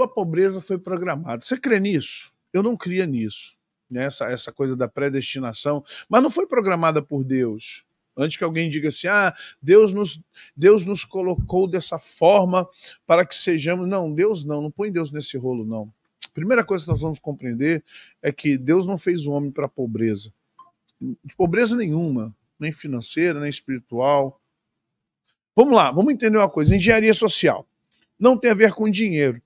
sua pobreza foi programada. Você crê nisso? Eu não cria nisso, né? Essa coisa da predestinação, mas não foi programada por Deus. Antes que alguém diga assim, Deus nos colocou dessa forma para que sejamos... Não, Deus não põe Deus nesse rolo, não. A primeira coisa que nós vamos compreender é que Deus não fez o homem para pobreza. De pobreza nenhuma, nem financeira, nem espiritual. Vamos lá, vamos entender uma coisa. Engenharia social não tem a ver com dinheiro.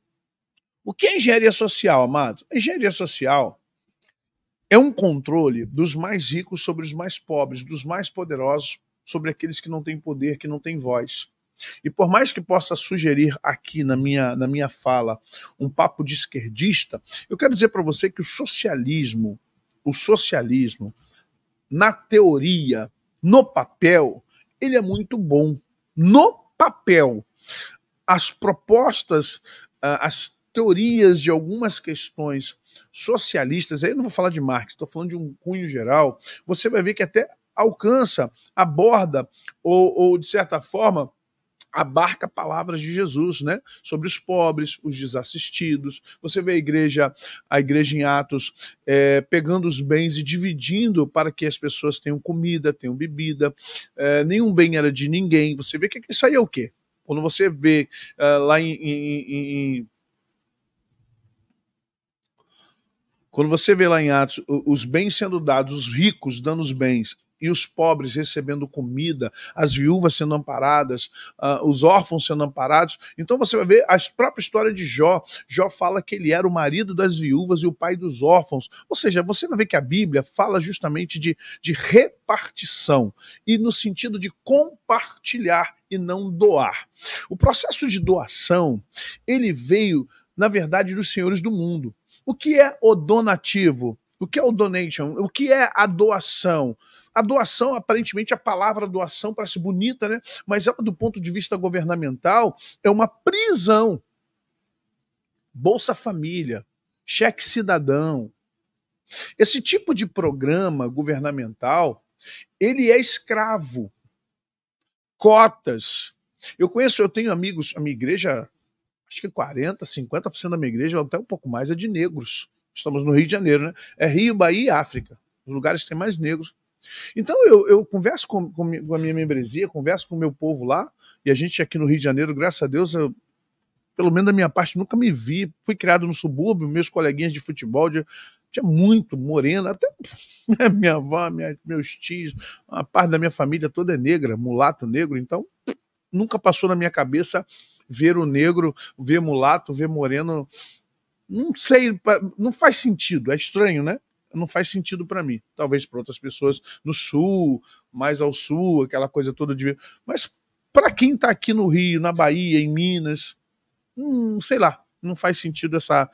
O que é engenharia social, amados? Engenharia social é um controle dos mais ricos sobre os mais pobres, dos mais poderosos sobre aqueles que não têm poder, que não têm voz. E por mais que possa sugerir aqui na minha fala um papo de esquerdista, eu quero dizer para você que o socialismo, na teoria, no papel, ele é muito bom. No papel, as propostas, as teorias de algumas questões socialistas, aí eu não vou falar de Marx, estou falando de um cunho geral, você vai ver que até alcança, aborda, ou de certa forma, abarca palavras de Jesus, né? Sobre os pobres, os desassistidos. Você vê a igreja em Atos pegando os bens e dividindo para que as pessoas tenham comida, tenham bebida. Nenhum bem era de ninguém. Você vê que isso aí é o quê? Quando você vê lá quando você vê lá em Atos os bens sendo dados, os ricos dando os bens, e os pobres recebendo comida, as viúvas sendo amparadas, os órfãos sendo amparados. Então você vai ver a própria história de Jó. Jó fala que ele era o marido das viúvas e o pai dos órfãos. Ou seja, você vai ver que a Bíblia fala justamente de repartição, e no sentido de compartilhar e não doar. O processo de doação, ele veio, na verdade, dos senhores do mundo. O que é o donativo? O que é o donation? O que é a doação? A doação, aparentemente, a palavra doação parece bonita, né? Mas ela, do ponto de vista governamental, é uma prisão. Bolsa Família, cheque cidadão. Esse tipo de programa governamental, ele é escravo. Cotas. Eu tenho amigos, a minha igreja, acho que 40%, 50% da minha igreja, até um pouco mais, é de negros. Estamos no Rio de Janeiro, né? É Rio, Bahia e África. Os lugares que tem mais negros. Então eu converso com a minha membresia, converso com o meu povo lá, e a gente aqui no Rio de Janeiro, graças a Deus, pelo menos da minha parte, nunca me vi. Fui criado no subúrbio, meus coleguinhas de futebol, tinha muito moreno, até minha avó, meus tios, uma parte da minha família toda é negra, mulato negro, então nunca passou na minha cabeça ver o negro, ver mulato, ver moreno. Não sei, não faz sentido, é estranho, né? Não faz sentido para mim. Talvez para outras pessoas no sul, mais ao sul, aquela coisa toda de... Mas para quem está aqui no Rio, na Bahia, em Minas, sei lá, não faz sentido essa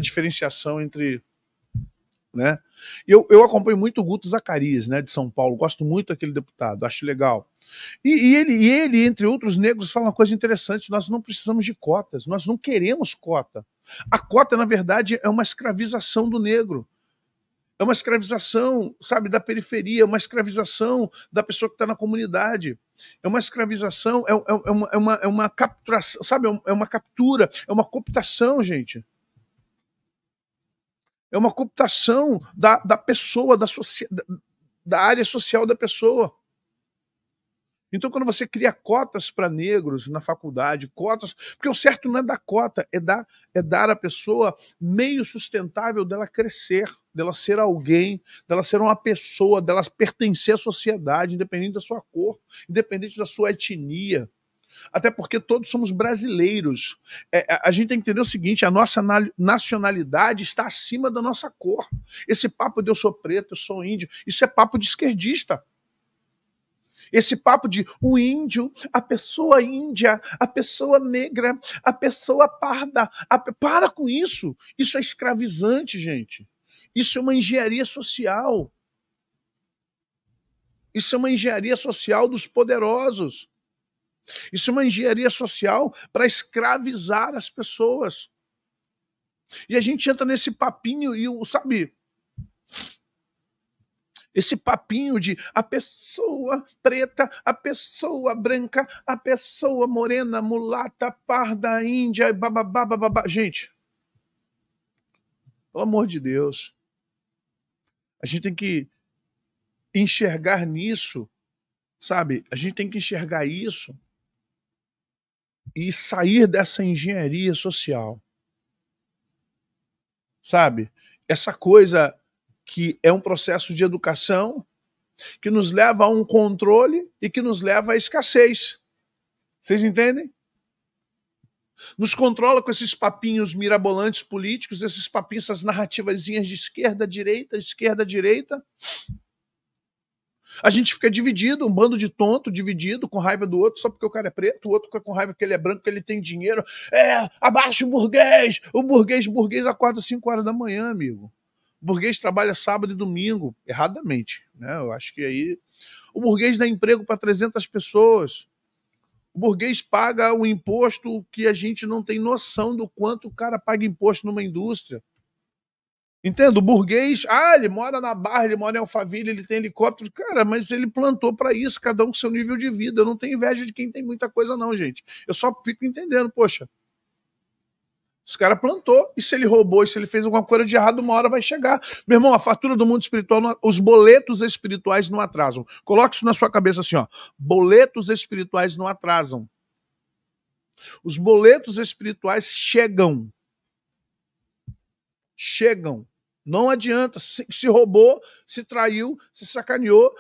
diferenciação entre... Né? Eu acompanho muito o Guto Zacarias, né, de São Paulo, gosto muito daquele deputado, acho legal. E ele, entre outros negros, fala uma coisa interessante: nós não precisamos de cotas, nós não queremos cota. A cota, na verdade, é uma escravização do negro. É uma escravização, sabe, da periferia, é uma escravização da pessoa que está na comunidade. É uma escravização, é uma capturação, sabe, é uma captura, é uma cooptação, gente. É uma cooptação da pessoa, da área social da pessoa. Então, quando você cria cotas para negros na faculdade, cotas... Porque o certo não é dar cota, é dar à pessoa meio sustentável dela crescer, dela ser alguém, dela ser uma pessoa, dela pertencer à sociedade, independente da sua cor, independente da sua etnia. Até porque todos somos brasileiros. A gente tem que entender o seguinte: a nossa nacionalidade está acima da nossa cor. Esse papo de eu sou preto, eu sou índio, isso é papo de esquerdista. Esse papo de o índio, a pessoa índia, a pessoa negra, a pessoa parda. Para com isso. Isso é escravizante, gente. Isso é uma engenharia social. Isso é uma engenharia social dos poderosos. Isso é uma engenharia social para escravizar as pessoas. E a gente entra nesse papinho e, sabe... Esse papinho de a pessoa preta, a pessoa branca, a pessoa morena, mulata, parda, índia, bababá, bababá. Gente, pelo amor de Deus, a gente tem que enxergar nisso, sabe? A gente tem que enxergar isso e sair dessa engenharia social, sabe? Essa coisa que é um processo de educação que nos leva a um controle e que nos leva à escassez. Vocês entendem? Nos controla com esses papinhos mirabolantes políticos, esses papinhos, essas narrativazinhas de esquerda, direita, esquerda, direita. A gente fica dividido, um bando de tonto, dividido, com raiva do outro, só porque o cara é preto, o outro fica com raiva porque ele é branco, porque ele tem dinheiro. Abaixo o burguês acorda às 5 horas da manhã, amigo. O burguês trabalha sábado e domingo, erradamente, né? Eu acho que aí... O burguês dá emprego para 300 pessoas. O burguês paga o imposto que a gente não tem noção do quanto o cara paga imposto numa indústria. Entendo? O burguês, ele mora na Barra, ele mora em Alphaville, ele tem helicóptero. Cara, mas ele plantou para isso, cada um com seu nível de vida. Eu não tenho inveja de quem tem muita coisa não, gente. Eu só fico entendendo, poxa, esse cara plantou, e se ele roubou, e se ele fez alguma coisa de errado, uma hora vai chegar. Meu irmão, a fatura do mundo espiritual, os boletos espirituais não atrasam. Coloque isso na sua cabeça assim, ó. Boletos espirituais não atrasam. Os boletos espirituais chegam. Chegam. Não adianta. Se roubou, se traiu, se sacaneou,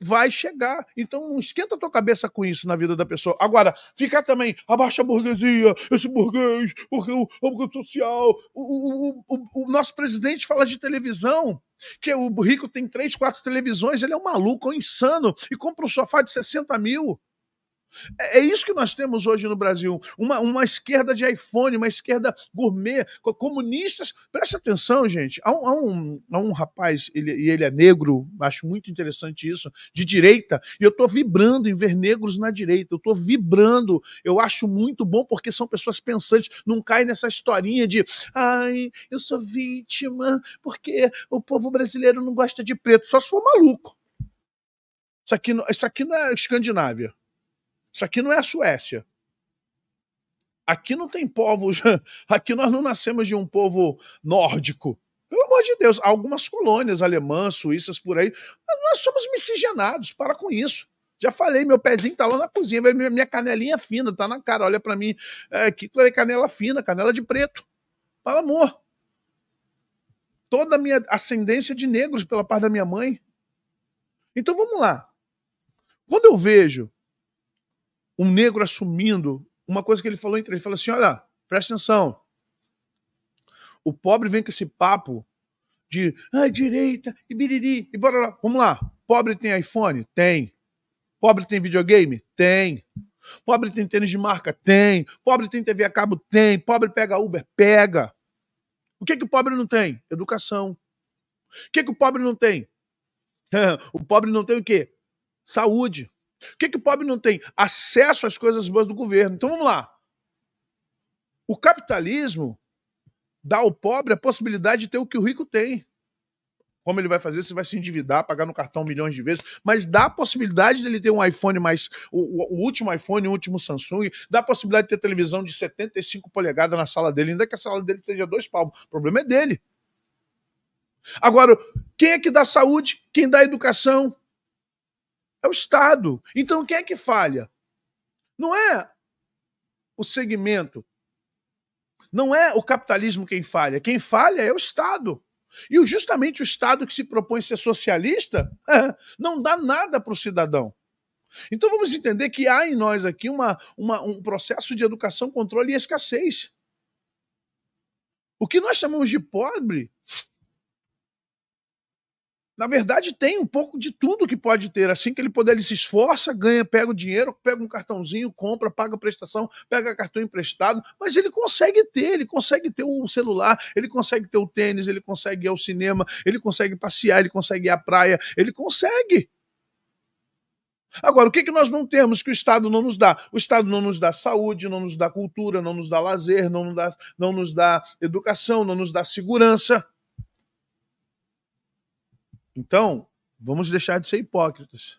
vai chegar. Então não esquenta a tua cabeça com isso na vida da pessoa. Agora, ficar também, abaixa a burguesia, esse burguês, o social. O nosso presidente fala de televisão, que o rico tem 3, 4 televisões, ele é um maluco, um insano, e compra um sofá de 60 mil. É isso que nós temos hoje no Brasil, uma esquerda de iPhone, uma esquerda gourmet, comunistas. Presta atenção, gente, há um rapaz, ele é negro, acho muito interessante isso, de direita, e eu estou vibrando em ver negros na direita, eu estou vibrando, eu acho muito bom, porque são pessoas pensantes, não caem nessa historinha de eu sou vítima, porque o povo brasileiro não gosta de preto, só se for maluco. Isso aqui não é Escandinávia. Isso aqui não é a Suécia. Aqui não tem povos. Aqui nós não nascemos de um povo nórdico. Pelo amor de Deus, há algumas colônias alemãs, suíças por aí. Nós somos miscigenados, para com isso. Já falei, meu pezinho tá lá na cozinha, minha canelinha fina, tá na cara. Olha para mim, aqui tu vai ver canela fina, canela de preto. Para amor. Toda a minha ascendência de negros pela parte da minha mãe. Então vamos lá. Quando eu vejo um negro assumindo uma coisa que ele falou, ele falou assim, olha, presta atenção, o pobre vem com esse papo de direita, e biriri, e bora lá. Vamos lá, pobre tem iPhone? Tem. Pobre tem videogame? Tem. Pobre tem tênis de marca? Tem. Pobre tem TV a cabo? Tem. Pobre pega Uber? Pega. O que o pobre não tem? Educação. O que o pobre não tem? O pobre não tem o quê? Saúde. O que o pobre não tem? Acesso às coisas boas do governo. Então vamos lá. O capitalismo dá ao pobre a possibilidade de ter o que o rico tem. Como ele vai fazer? Você vai se endividar, pagar no cartão milhões de vezes, mas dá a possibilidade dele ter um iPhone mais... O último iPhone, o último Samsung, dá a possibilidade de ter televisão de 75 polegadas na sala dele, ainda que a sala dele seja 2 palmos. O problema é dele. Agora, quem é que dá saúde? Quem dá educação? É o Estado. Então, quem é que falha? Não é o segmento. Não é o capitalismo quem falha. Quem falha é o Estado. E justamente o Estado que se propõe ser socialista não dá nada para o cidadão. Então vamos entender que há em nós aqui um processo de educação, controle e escassez. O que nós chamamos de pobre, na verdade, tem um pouco de tudo que pode ter. Assim que ele puder, ele se esforça, ganha, pega o dinheiro, pega um cartãozinho, compra, paga a prestação, pega cartão emprestado, mas ele consegue ter o celular, ele consegue ter o tênis, ele consegue ir ao cinema, ele consegue passear, ele consegue ir à praia, ele consegue. Agora, o que nós não temos que o Estado não nos dá? O Estado não nos dá saúde, não nos dá cultura, não nos dá lazer, não nos dá educação, não nos dá segurança. Então, Vamos deixar de ser hipócritas.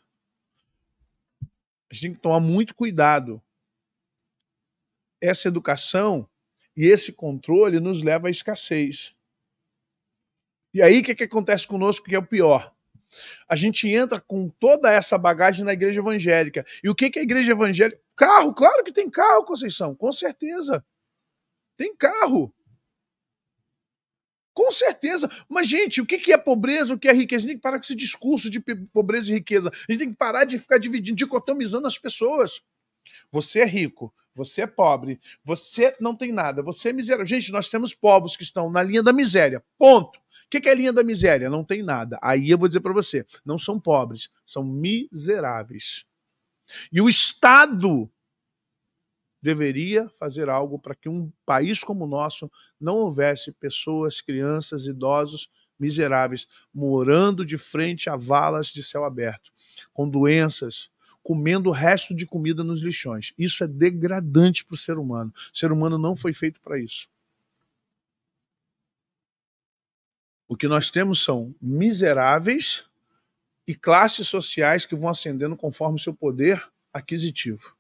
A gente tem que tomar muito cuidado. Essa educação e esse controle nos leva à escassez. E aí, o que acontece conosco que é o pior? A gente entra com toda essa bagagem na igreja evangélica. E o que é a igreja evangélica? Carro, claro que tem carro, Conceição, com certeza. Tem carro. Com certeza. Mas, gente, o que é pobreza, o que é riqueza? A gente tem que parar com esse discurso de pobreza e riqueza. A gente tem que parar de ficar dividindo, dicotomizando as pessoas. Você é rico, você é pobre, você não tem nada, você é miserável. Gente, nós temos povos que estão na linha da miséria. Ponto. O que é a linha da miséria? Não tem nada. Aí eu vou dizer para você, não são pobres, são miseráveis. E o Estado deveria fazer algo para que um país como o nosso não houvesse pessoas, crianças, idosos miseráveis morando de frente a valas de céu aberto, com doenças, comendo o resto de comida nos lixões. Isso é degradante para o ser humano. O ser humano não foi feito para isso. O que nós temos são miseráveis e classes sociais que vão ascendendo conforme o seu poder aquisitivo.